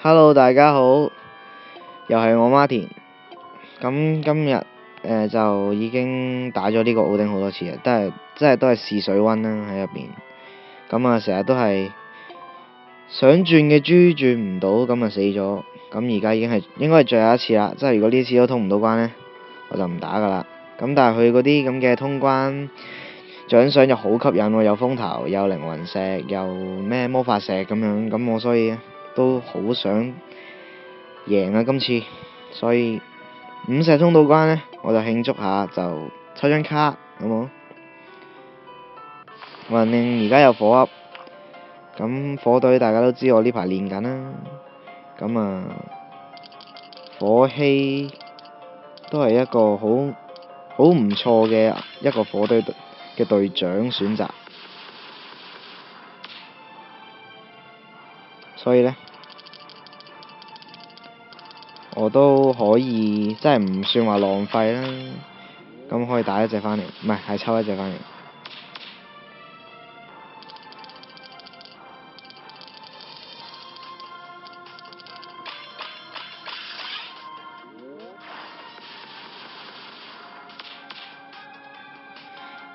Hello，大家好，又係我Martin。咁今日就已經打咗呢個奧丁好多次啦，都係試水溫啦喺入邊。咁啊，成日都係想轉嘅豬轉唔到，咁啊死咗。咁而家應該係最後一次啦，即係如果呢次都通唔到關呢，我就唔打噶啦。咁但係佢嗰啲咁嘅通關獎賞又好吸引喎，有風頭，有靈魂石，又咩魔法石咁樣，咁我所以都好想贏啊今次，所以5石通到關呢，我就慶祝下，就抽張卡，好冇？雲令而家有火噏，咁火隊大家都知我呢排練緊啦，咁啊火希都係一個好唔錯嘅一個火隊嘅隊長選擇，所以呢，我都可以，即係唔算話浪費啦。咁可以打一隻返嚟，唔係抽一隻返嚟。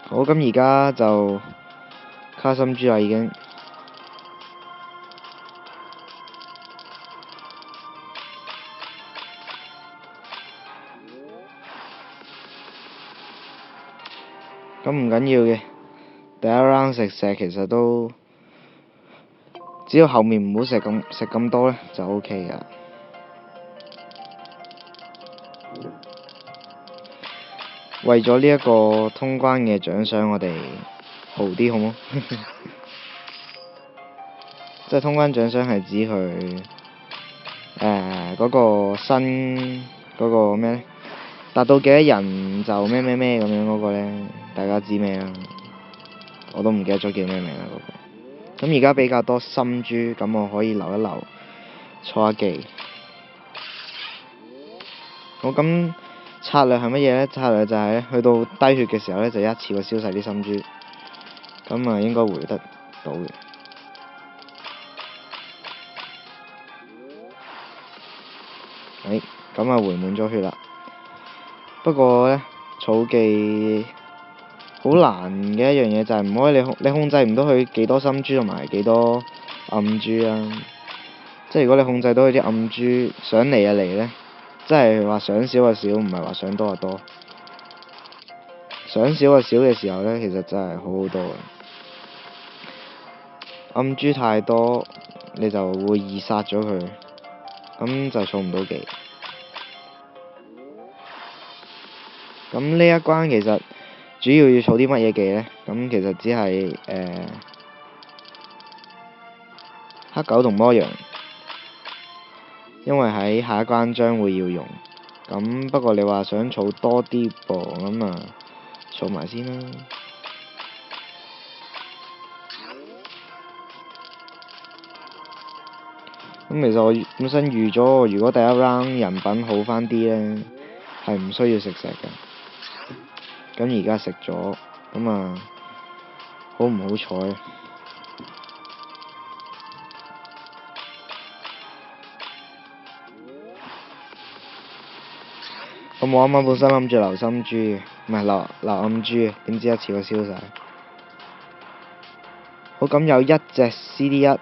好，咁而家就卡心豬啦已經。咁唔緊要嘅，第一 round 食石其實都只要後面唔好食咁多呢，就 OK 噶。為咗呢一個通關嘅獎賞，我哋豪啲好冇？即係通關獎賞係指佢嗰個新嗰個咩呢？達到幾多人就咩咩咩咁樣嗰個呢？大家知咩啦？我都唔記得咗叫咩名啦嗰個。咁而家比較多心珠，咁我可以留一留，錯下技。好，咁策略係乜嘢呢？策略就係呢，去到低血嘅時候呢，就一次過燒晒啲心珠，咁啊應該回得到嘅。咁啊回滿咗血啦。不過呢，儲技好難嘅一樣嘢就係唔可以你控制唔到佢幾多心珠同埋幾多暗珠啦。即係如果你控制到佢啲暗珠想嚟就嚟呢，即係話想少就少，唔係話想多就多。想少就少嘅時候呢，其實真係好好多嘅。暗珠太多，你就會易殺咗佢，咁就儲唔到技。咁呢一關其實主要儲啲乜嘢技呢？咁其實只係黑狗同魔羊，因為喺下一關將會要用。咁不過你話想儲多啲噃，咁啊儲埋先啦。咁其實我本身預咗，如果第一 round 人品好返啲呢，係唔需要食石嘅。咁而家食咗，咁啊好唔好彩？咁我啱啱本身諗住留心珠嘅，唔係留暗珠嘅，點知一次過燒晒。好，咁有一隻 CD1，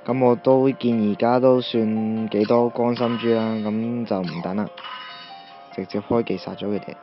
咁我都見而家都算幾多光心珠啦，咁就唔等啦，直接開技殺咗佢哋。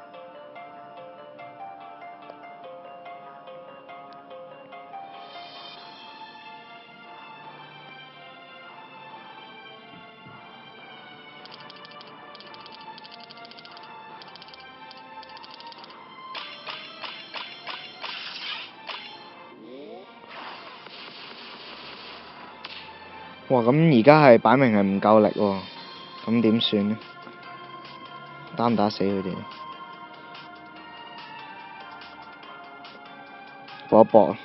哇！咁而家係擺明係唔夠力喎，咁點算呢？打唔打死佢哋？搏一搏。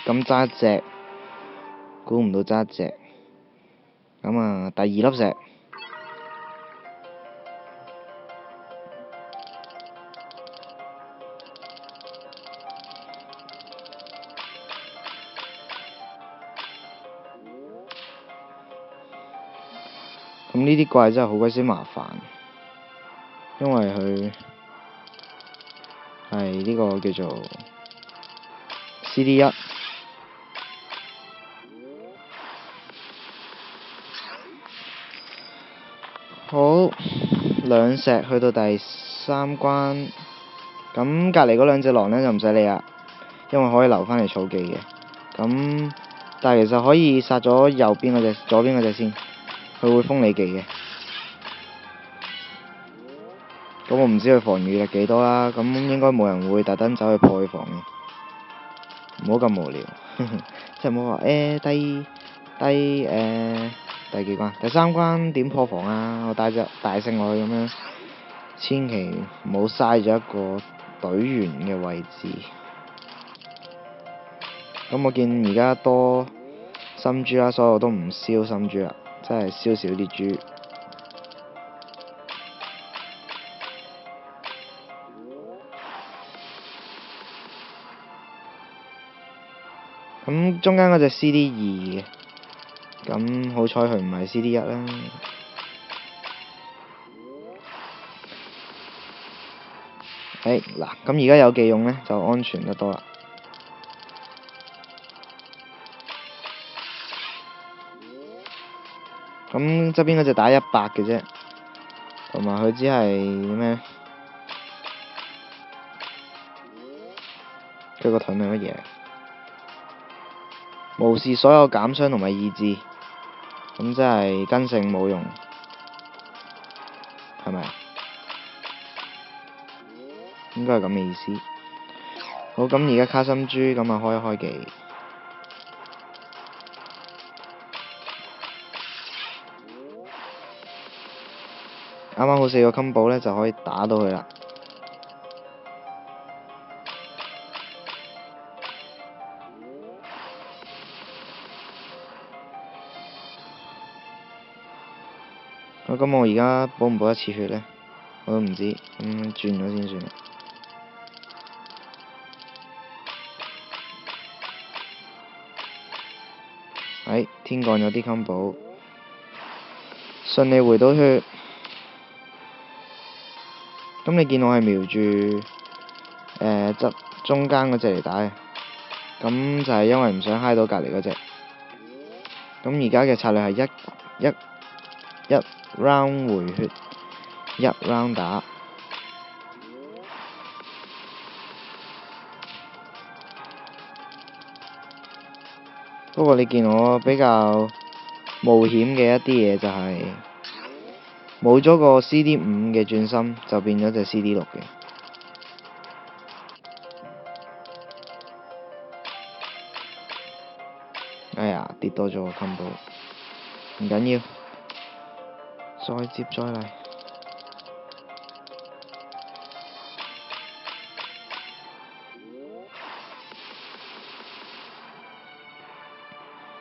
咁揸一隻，估唔到揸一隻。咁啊，第二粒石。咁呢啲怪真係好鬼死麻煩，因為佢係呢個叫做 CD1。好，兩石去到第3關，咁隔離嗰兩隻狼呢就唔使理啦，因為可以留返嚟儲技嘅。咁但係其實可以殺咗右邊嗰隻、左邊嗰隻先，佢會封你技嘅。咁我唔知佢防禦力幾多啦，咁應該冇人會特登走去破佢防嘅，唔好咁無聊，即係唔好話第幾關？第3關點破防啊？我帶隻大聖落去咁樣，千祈唔好嘥咗一個隊員嘅位置。咁我見而家多心珠啦，所以我都唔燒心珠啦，真係燒少啲珠。咁中間嗰隻 CD2嘅，咁好彩佢唔係 CD1啦。嗱，咁而家有技用呢，就安全得多啦。咁側邊嗰隻打100嘅啫，同埋佢只係咩？佢個盾係乜嘢？無視所有減傷同埋意志，咁即係根性冇用，係咪啊？應該係咁嘅意思。好，咁而家卡心珠，咁啊開一開技。啱啱好4個 combo 呢，就可以打到佢啦。好，咁我而家補唔補一次血呢？我都唔知，咁轉咗先算啦。天降咗啲 combo，順利回到血。咁你見我係瞄住中間嗰隻嚟打嘅，咁就係因為唔想揩到隔離嗰隻。咁而家嘅策略係一 round 回血，一 round 打。不過你見我比較冒險嘅一啲嘢就係冇咗個 CD5嘅轉心，就變咗隻 CD6嘅。哎呀，跌多咗個 combo， 唔緊要，再接再厲。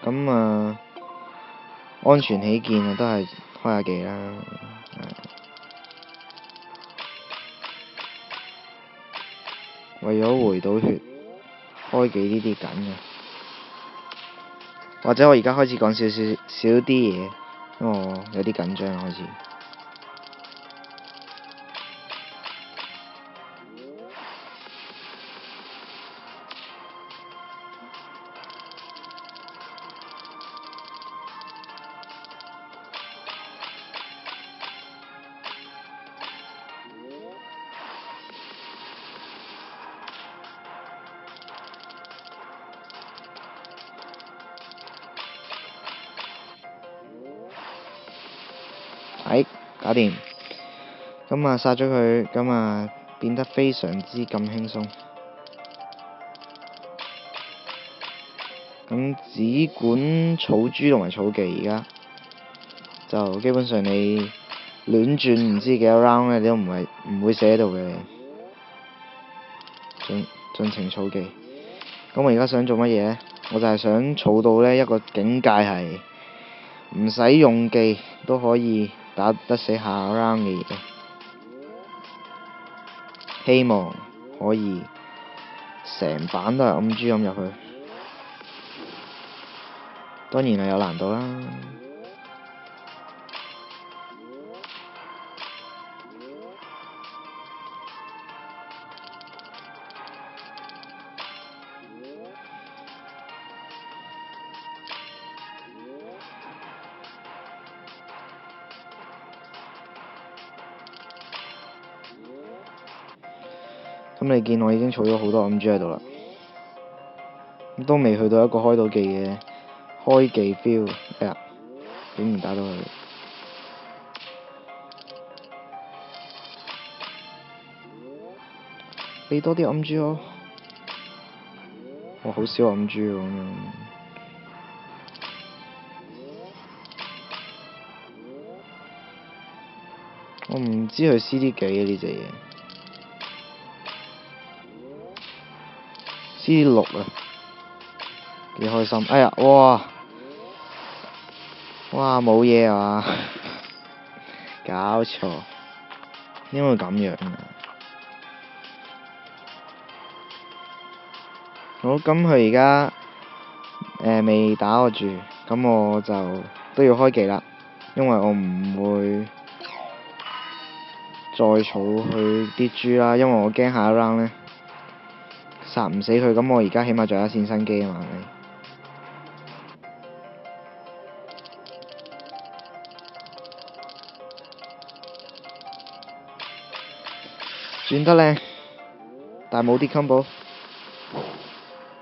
咁安全起見啊，都係開下技啦。為咗回到血，開技呢啲緊嘅。或者我而家開始講少啲嘢，因為我有啲緊張開始。搞掂。咁殺咗佢，咁變得非常之咁輕鬆。咁只管儲珠同埋儲技，而家就基本上你亂轉唔知幾多 round 咧，你都唔會死喺度嘅。盡情儲技。咁我而家想做乜嘢呢？我就係想儲到呢一個境界係唔使用技都可以打得死下 round 嘅嘢，希望可以成版都係暗珠咁入去，當然係有難度啦。咁你見我已經儲咗好多暗珠喺度啦，都未去到一個開到技嘅開技 feel， 哎呀，竟然打到佢！俾多啲暗珠我，我好少暗珠喎咁樣。我唔知佢 CD 幾啊呢隻嘢，CD 6啊，幾開心！哎呀，哇冇嘢啊嘛，搞錯，點會咁樣啊？好，咁佢而家未打我住，咁我就都要開技啦，因為我唔會再儲佢啲珠啦，因為我驚下一 round 呢殺唔死佢，咁我而家起碼仲有一線生機啊嘛，係咪？轉得靚，但係冇啲 combo。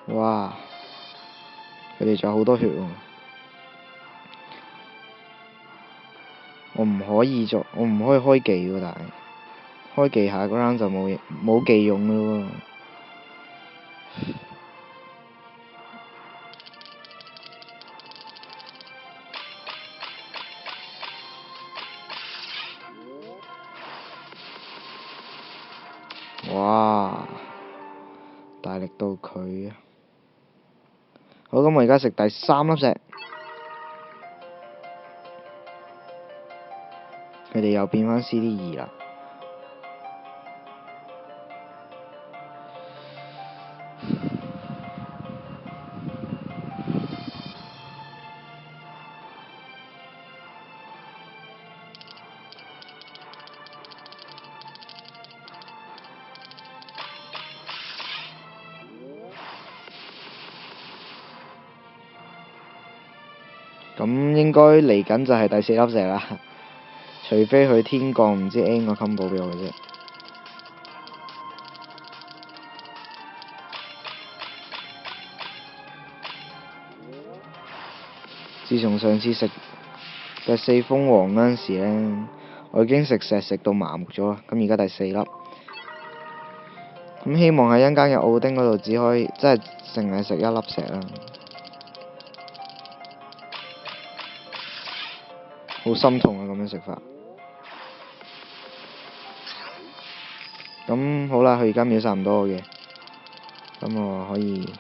哇！佢哋仲有好多血喎，我唔可以開技喎，但係開技下個 round 就冇技用咯喎。哇！大力到佢啊！好，咁我而家食第3粒石，佢哋又變返 CD2啦。咁應該嚟緊就係第4粒石啦，除非佢天降唔知 N 個 combo 俾我嘅啫。自從上次食第4封王嗰陣時呢，我已經食石食到麻木咗啦。咁而家第4粒，咁希望喺一間嘅奧丁嗰度只可以即係淨係食1粒石啦。好心痛啊！咁樣食法。咁好啦，佢而家秒殺唔到我嘅，咁我可以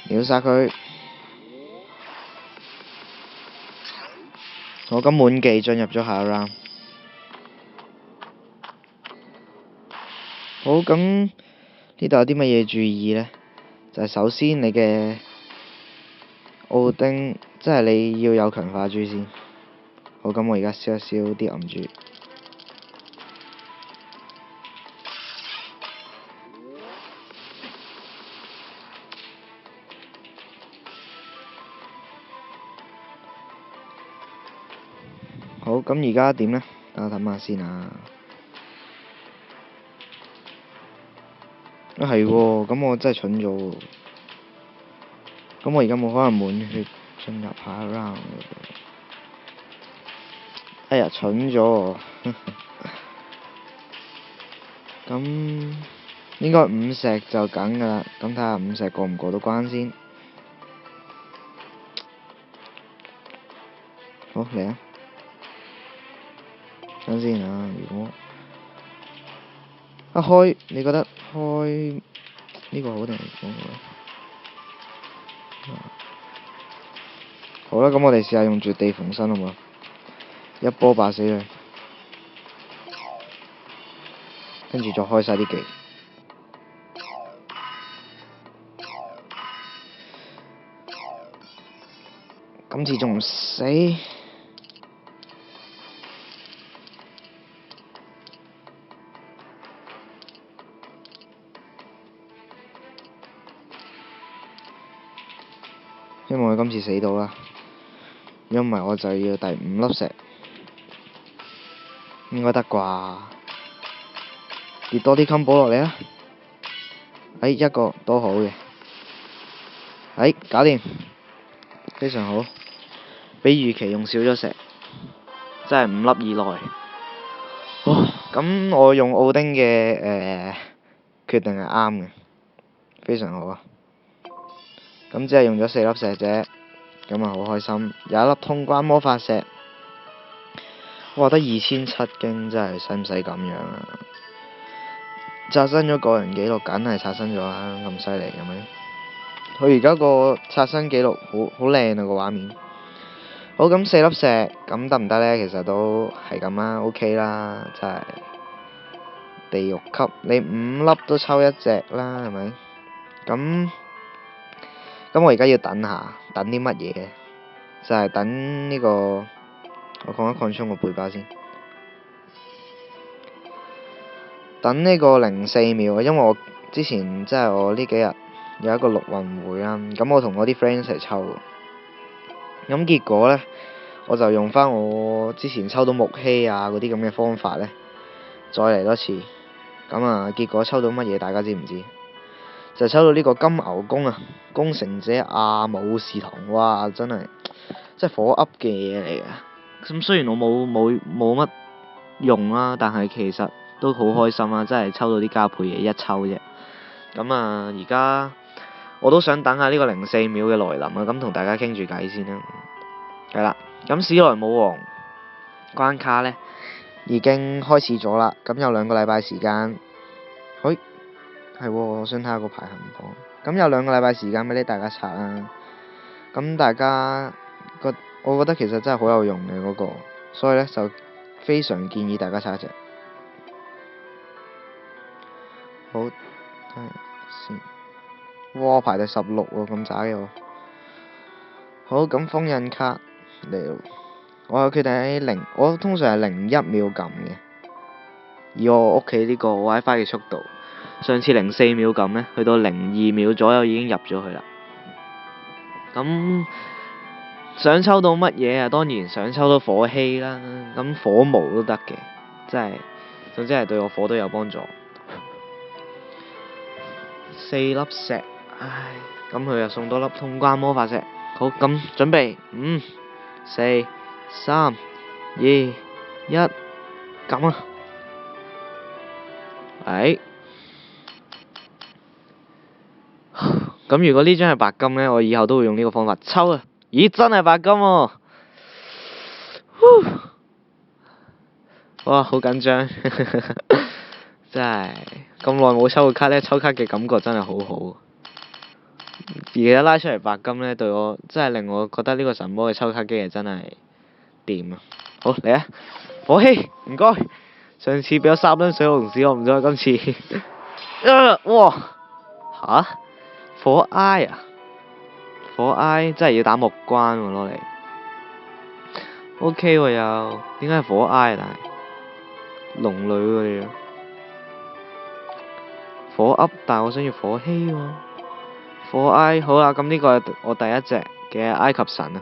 秒殺佢。我咁滿技進入咗下一 round。好，咁呢度有啲乜嘢注意呢？就係首先你嘅奧丁，即係你要有強化珠先。好，咁我而家燒一燒啲暗珠。好，咁而家點呢？等我諗下先啊。係喎，咁我真係蠢咗喎。咁我而家冇可能滿血進入下一 round。哎呀，蠢咗喎。咁應該5石就梗㗎啦。咁睇下5石過唔過到關先。好，嚟啊！等先啊，如果一開，你覺得開呢個好定係嗰個？好啦，咁我哋試下用絕地逢生好冇？一波爆死佢，跟住再開晒啲技。今次仲唔死？希望佢今次死到啦，如果唔係我就要第5粒石，應該得啩？跌多啲金寶落嚟啦！一個都好嘅，搞掂，非常好，比預期用少咗石，真係5粒以內。咁我用奧丁嘅決定係啱嘅，非常好啊！咁只係用咗4粒石啫，咁啊好開心，有一粒通關魔法石，哇！得2700經，真係使唔使咁樣啊？刷新咗個人紀錄，梗係刷新咗啦，咁犀利係咪？佢而家個刷新紀錄好靚啊個畫面。好，咁4粒石，咁得唔得呢？其實都係咁啦，OK 啦，真係地獄級，你5粒都抽1隻啦，係咪？咁我而家要等下，等啲乜嘢？就係等呢個，我擴一擴充個背包先。等呢個04秒，因為我之前即係我呢幾日有一個陸運會啦，咁我同我啲 friend 一齊抽，咁結果呢，我就用翻我之前抽到木希啊嗰啲咁嘅方法呢，再嚟多次，咁啊結果抽到乜嘢大家知唔知？就抽到呢個金牛弓啊，攻城者阿姆士堂，哇！真係火噏嘅嘢嚟嘅。咁雖然我冇乜用啦，但係其實都好開心啊！真係抽到啲加倍嘢一抽啫。咁啊，而家我都想等下呢個04秒嘅來臨啊，咁同大家傾住偈先啦。係啦，咁史萊姆王關卡呢已經開始咗啦，咁有2個禮拜時間。係喎，我想睇下個排行榜。咁有2個禮拜時間俾大家刷啦。咁大家我覺得其實真係好有用嘅嗰個，所以呢就非常建議大家刷一隻。好，睇下先。哇，排第16喎，咁渣嘅我。好，咁封印卡嚟，我有決定喺我通常係01秒撳嘅，以我屋企呢個 WiFi 嘅速度。上次04秒撳呢，去到02秒左右已經入咗去啦。咁想抽到乜嘢啊？當然想抽到火希啦，咁火毛都得嘅，真係總之係對我火都有幫助。4粒石，唉，咁佢又送多粒通關魔法石。好，咁準備5、4、3、2、1，撳啊！咁如果呢張係白金呢，我以後都會用呢個方法抽啊！咦，真係白金喎！哇，好緊張，真係咁耐冇抽過卡呢，抽卡嘅感覺真係好好。而家拉出嚟白金呢，對我真係令我覺得呢個神魔嘅抽卡機係真係掂啊！好，嚟啊！火希，唔該。上次俾咗3噸水龍屎，我唔知今次。哇！吓？火埃啊！火埃真係要打木關喎，攞嚟。OK 喎又，點解係火埃啊？但係龍女嗰啲火噏，但係我想要火希喎。火埃好啦，咁呢個係我第一隻嘅埃及神啊。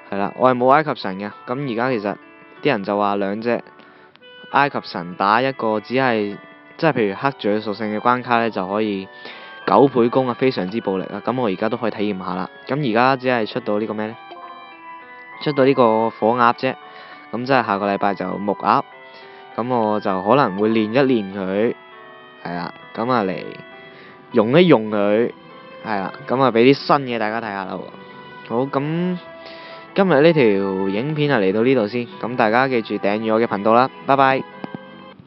係啦，我係冇埃及神嘅。咁而家其實啲人就話2隻埃及神打一個，只係即係譬如黑雀屬性嘅關卡呢，就可以9倍攻啊，非常之暴力啊！咁我而家都可以體驗下啦。咁而家只係出到呢個咩呢？出到呢個火鴨啫。咁即係下個禮拜就木鴨。咁我就可能會練一練佢，係啦。咁啊嚟用一用佢，係啦。咁啊俾啲新嘢大家睇下啦。好，咁今日呢條影片就嚟到呢度先。咁大家記住訂閱我嘅頻道啦。拜拜。